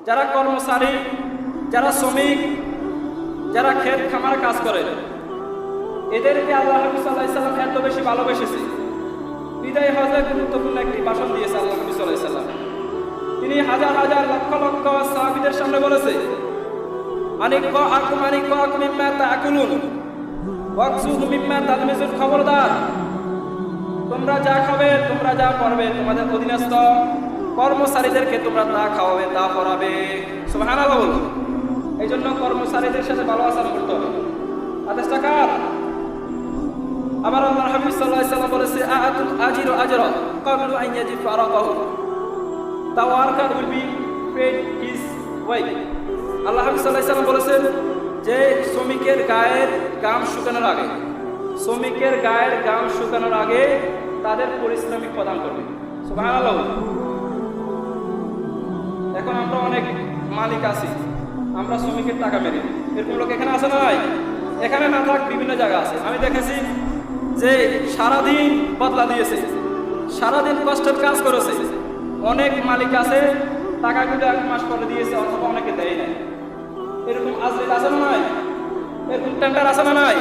যারা কর্মচারী, যারা শ্রমিক, যারা ক্ষেত খামারে কাজ করে, এদেরকে আল্লাহ নবী সাল্লাল্লাহু আলাইহি সাল্লাম এত বেশি ভালোবেসেছে। বিদায় হজে গুরুত্বপূর্ণ একটি ভাষণ দিয়েছে আল্লাহ নবী সাল্লাল্লাহু আলাইহি সাল্লাম। তিনি হাজার হাজার লক্ষ লক্ষ সাহাবীদের সামনে বলেছে, আনিকাকুম মিম্মা তাকুলুন ওয়াকসুহু মিম্মা তালমিজুন, খবরদার, তোমরা যা খাবে, তোমরা যা পড়বে, তোমাদের অধীনস্থ কর্মচারীদেরকে তোমরা তা খাওয়াবে, তা পড়াবে। সুবহানাল্লাহ বলুন। এই জন্য কর্মচারীদের সাথে ভালো আচরণ করতে হবে। আদেশটা কার? আবার আল্লাহর হাবিব সাল্লাল্লাহু আলাইহি সাল্লাম বলেছে, আতুল আজিরু আজরা ক্বাবলা আন ইয়াজিফ ফারাকাহু, the worker will be paid his wage. আল্লাহ হাবিব সাল্লাল্লাহু আলাইহি সাল্লাম বলেছেন যে শ্রমিকের গায়ের ঘাম শুকানোর আগে, শ্রমিকের গায়ের ঘাম শুকানোর আগে তাদের পারিশ্রমিক প্রদান করবে। সুবহানাল্লাহ। এখন আমরা অনেক মালিক আছি, আমরা শ্রমিকের টাকা মেরে দিই। এরকম লোক এখানে আছে না? নাই, এখানে না থাক, বিভিন্ন জায়গা আছে। আমি দেখেছি যে সারাদিন বদলা দিয়েছে, সারাদিন কষ্টের কাজ করেছে। অনেক মালিক আছে টাকাগুলো 1 মাস পরে দিয়েছে, অথবা অনেকে দেয় নাই। এরকম আজরিল আছে না নাই? এরকম টেন্ডার আছে না নাই?